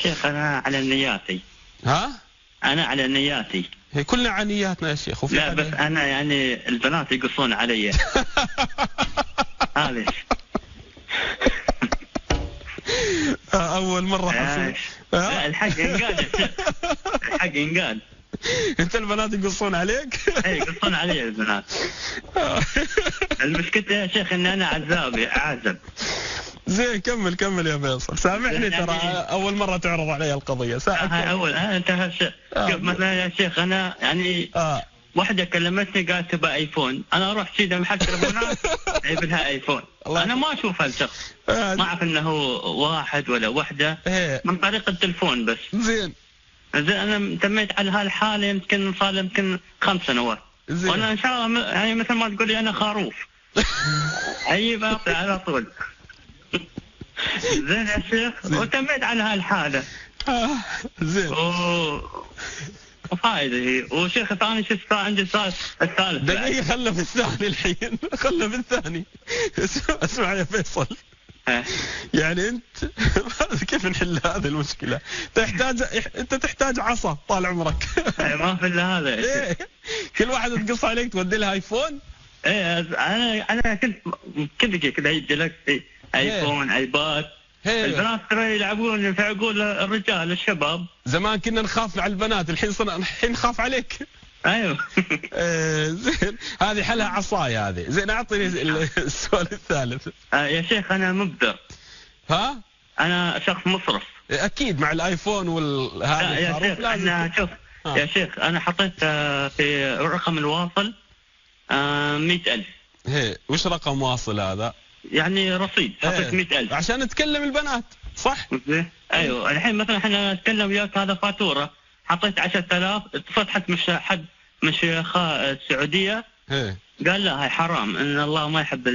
شيخ أنا على نياتي. ها؟ أنا على نياتي. هي كلنا عن نياتنا يا شيخ. وفي لا بس أنا يعني البنات يقصون علي. هذه أول مرة حصل. لا الحق ينقال يا شيخ. الحق ينقال. أنت البنات يقصون عليك؟ إيه يقصون علي البنات. المشكلة يا شيخ إن أنا أعزب. زين كمل يا فيصل. سامحني ترى أول مرة تعرض علي القضية. أنت مثلا يا شيخ أنا يعني واحدة كلمتني قالت تبى ايفون، انا اروح كذا محل تليفونات اجيب لها ايفون. انا ما اشوف هالشخص، ما اعرف انه واحد ولا وحده من طريق التليفون بس. زين انا تميت على هالحاله يمكن صار يمكن 5 سنوات. وانا ان شاء الله يعني مثل ما تقول لي انا خروف. اجيب على طول. زين يا شيخ وتميت على هالحاله. زين فائدة هي. وشيخ ثاني شو عندي الثالث دقيقة. خله في الثاني الحين. خله في الثاني. اسمع يا فيصل. يعني انت كيف نحل هذه المشكلة؟ انت تحتاج عصا طال عمرك. ما في الا هذا. كل واحد تقص عليك تودي لها ايفون. ايه انا كنت كذا يجي لك ايفون ايباد. البنات ترى يلعبون في عقول الرجال الشباب. زمان كنا نخاف على البنات، الحين نخاف عليك. ايوه. زين هذه حلها عصاية هذه. زين اعطني السؤال الثالث. يا شيخ انا مبدع. ها؟ انا شخص مصرف. اكيد مع الايفون هذا يا شيخ انا شوف يا شيخ انا حطيت في الرقم الواصل 100,000. وش رقم واصل هذا؟ يعني رصيد حطيت 100,000 عشان نتكلم البنات صح؟ ايوه الحين مثلا احنا نتكلم وياك هذا فاتوره حطيت 10,000. اتصلت حد من شيخاء السعوديه قال لا هاي حرام ان الله ما يحب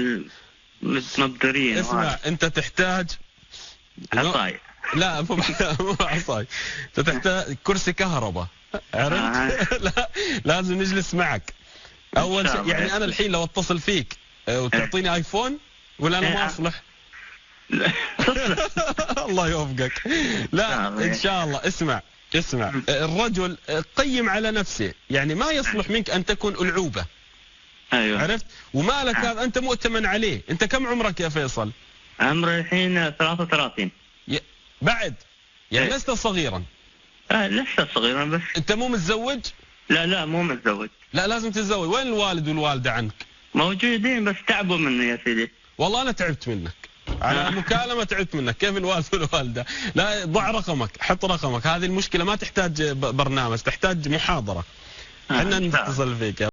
المبذرين. اسمع انت تحتاج عصاي. لا مو عصاي. انت تحتاج كرسي كهرباء عرفت؟ لا لازم نجلس معك اول شيء. يعني انا الحين لو اتصل فيك وتعطيني ايفون ولا انا ما اصلح؟ الله يوفقك. لا ان شاء الله. اسمع الرجل قيم على نفسه، يعني ما يصلح منك ان تكون ألعوبة. ايوه عرفت؟ ومالك هذا انت مؤتمن عليه. انت كم عمرك يا فيصل؟ عمري الحين 33. بعد يعني لست صغيرا. لسه صغيرا بس. انت مو متزوج؟ لا مو متزوج. لا لازم تتزوج. وين الوالد والوالدة عنك؟ موجودين بس تعبوا مني يا سيدي. والله انا تعبت منك على المكالمة. تعبت منك. كيف الوالد والوالدة؟ لا ضع رقمك، حط رقمك. هذه المشكلة ما تحتاج برنامج، تحتاج محاضرة. احنا نتصل فيك.